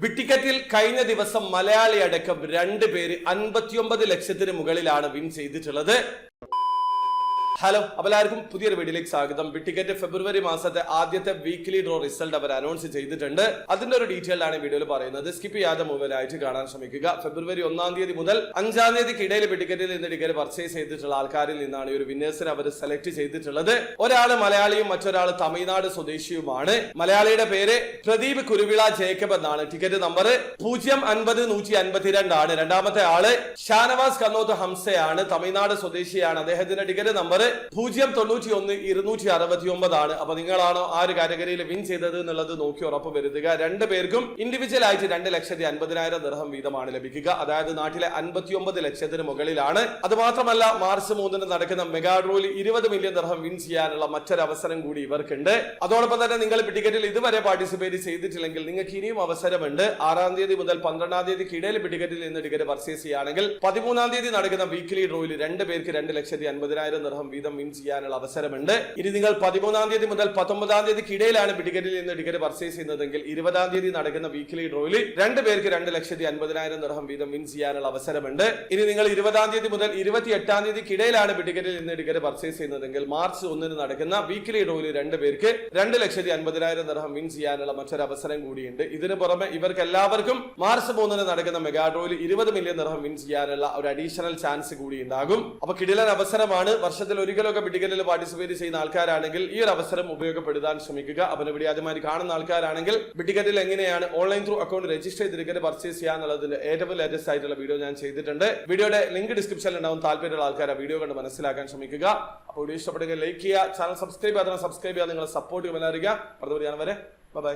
വിട്ടിക്കറ്റിൽ കഴിഞ്ഞ ദിവസം മലയാളി അടക്കം 2 പേര് 59 ലക്ഷത്തിന് മുകളിലാണ് വിൻ ചെയ്തിട്ടുള്ളത്. ഹലോ, എല്ലാവർക്കും പുതിയൊരു വീഡിയോയിലേക്ക് സ്വാഗതം. വിട്ടിക്കറ്റ് ഫെബ്രുവരി മാസത്തെ ആദ്യത്തെ വീക്ക്ലി ഡ്രോ റിസൾട്ട് അവർ അനൗൺസ് ചെയ്തിട്ടുണ്ട്. അതിന്റെ ഒരു ഡീറ്റെയിൽ ആണ് വീഡിയോയിൽ പറയുന്നത്. സ്കിപ്പ് ചെയ്യാതെ മുഴുവനായിട്ട് കാണാൻ ശ്രമിക്കുക. ഫെബ്രുവരി 1-ാം തീയതി മുതൽ 5-ാം തീയതിക്കിടയിൽ വിട്ടിക്കറ്റിൽ നിന്ന് ടിക്കറ്റ് പർച്ചേസ് ചെയ്തിട്ടുള്ള ആൾക്കാരിൽ നിന്നാണ് ഈ ഒരു വിന്നേഴ്സിനെ അവർ സെലക്ട് ചെയ്തിട്ടുള്ളത്. ഒരാള് മലയാളിയും മറ്റൊരാൾ തമിഴ്നാട് സ്വദേശിയുമാണ്. മലയാളിയുടെ പേര് പ്രദീപ് കുരുവിള ജേക്കബ് എന്നാണ്. ടിക്കറ്റ് നമ്പർ 050-152 ആണ്. രണ്ടാമത്തെ ആള് ഷാനവാസ് കന്നോത്ത് ഹംസയാണ്. തമിഴ്നാട് സ്വദേശിയാണ്. അദ്ദേഹത്തിന്റെ ടിക്കറ്റ് നമ്പർ 091-269 ആണ്. അപ്പൊ നിങ്ങളാണോ ആ ഒരു കാറ്റഗറിയിൽ വിൻ ചെയ്തത് എന്നുള്ളത് നോക്കി ഉറപ്പ് വരുത്തുക. 2 പേർക്കും ഇൻഡിവിജ്വൽ ആയിട്ട് 2,50,000 ദിർഹം വീതമാണ് ലഭിക്കുക. അതായത് നാട്ടിലെ 59 ലക്ഷത്തിന് മുകളിലാണ്. അത് മാത്രമല്ല, മാർച്ച് 3-ന് നടക്കുന്ന മെഗാ ഡ്രോയിൽ 20 മില്യൺ ദിർഹം വിൻ ചെയ്യാനുള്ള മറ്റൊരു അവസരം കൂടി ഇവർക്കുണ്ട്. അതോടൊപ്പം തന്നെ നിങ്ങൾ ടിക്കറ്റിൽ ഇതുവരെ പാർട്ടിസിപ്പേറ്റ് ചെയ്തിട്ടില്ലെങ്കിൽ നിങ്ങൾക്ക് ഇനിയും അവസരമുണ്ട്. 6-ാം തീയതി മുതൽ 12-ാം തീയതിക്കിടയിൽ ടിക്കറ്റിൽ നിന്ന് ടിക്കറ്റ് പർച്ചേസ് ചെയ്യുകയാണെങ്കിൽ 13-ാം തീയതി നടക്കുന്ന വീക്ക്ലി ഡ്രോയിൽ 2 പേർക്ക് 2,50,000 ദിർഹം വീതം വിൻ ചെയ്യാനുള്ള അവസരമുണ്ട്. ഇനി നിങ്ങൾ 13-ാം തീയതി മുതൽ 19-ാം തീയതിക്കിടയിലാണ് ടിക്കറ്റിൽ നിന്ന് ടിക്കറ്റ് പർച്ചേസ് ചെയ്യുന്നതെങ്കിൽ 20-ാം തീയതി നടക്കുന്ന വീക്ക്ലി ഡ്രോയിൽ 2 പേർക്ക് 2,50,000 ദിർഹം വീതം വിൻ ചെയ്യാനുള്ള അവസരമുണ്ട്. ഇനി നിങ്ങൾ 20-ാം തീയതി മുതൽ 28-ാം തീയതിക്കിടയിലാണ് ടിക്കറ്റിൽ നിന്ന് ടിക്കറ്റ് പർച്ചേസ് ചെയ്യുന്നതെങ്കിൽ മാർച്ച് 1-ന് നടക്കുന്ന വീക്ക്ലി ഡ്രോയിൽ 2 പേർക്ക് 2,50,000 ദിർഹം വിൻ ചെയ്യാനുള്ള മറ്റൊരു അവസരം കൂടിയുണ്ട്. ഇതിനു പുറമെ ഇവർക്ക് എല്ലാവർക്കും മാർച്ച് 3-ന് നടക്കുന്ന മെഗാ ഡ്രോയിൽ 20 മില്യൺ ദിർഹം വിൻ ചെയ്യാനുള്ള ഒരു അഡീഷണൽ ചാൻസ് കൂടി ഉണ്ടാകും. അപ്പൊ കിടിലൻ അവസരമാണ്. വർഷത്തിൽ ഒരിക്കലൊക്കെ ടിക്കറ്റിൽ പാർട്ടിസിപ്പേറ്റ് ചെയ്യുന്ന ആൾക്കാരാണെങ്കിൽ ഈ ഒരു അവസരം ഉപയോഗപ്പെടുത്താൻ ശ്രമിക്കുക. അപ്പോൾ ഇവിടെ ആദ്യമായി കാണുന്ന ആൾക്കാരാണെങ്കിൽ ടിക്കറ്റിൽ എങ്ങനെയാണ് ഓൺലൈൻ ത്രൂ അക്കൗണ്ട് രജിസ്റ്റർ ചെയ്ത് ടിക്കറ്റ് പർച്ചേസ് ചെയ്യാന്നുള്ളതിന്റെ ഏറ്റവും ലേറ്റസ്റ്റ് ആയിട്ടുള്ള വീഡിയോ ഞാൻ ചെയ്തിട്ടുണ്ട്. വീഡിയോയുടെ ലിങ്ക് ഡിസ്ക്രിപ്ഷനിൽ ഉണ്ടാവും. താല്പര്യമുള്ള ആൾക്കാർ വീഡിയോ കണ്ട് മനസ്സിലാക്കാൻ ശ്രമിക്കുക. അപ്പോൾ വീഡിയോ ഇഷ്ടപ്പെടുക, ലൈക്ക് ചെയ്യുക, ചാനൽ സബ്സ്ക്രൈബ് ചെയ്യാതെ സബ്സ്ക്രൈബ് ചെയ്യാൻ നിങ്ങളെ സപ്പോർട്ട് ചെയ്യാൻ വരെ. ബൈ.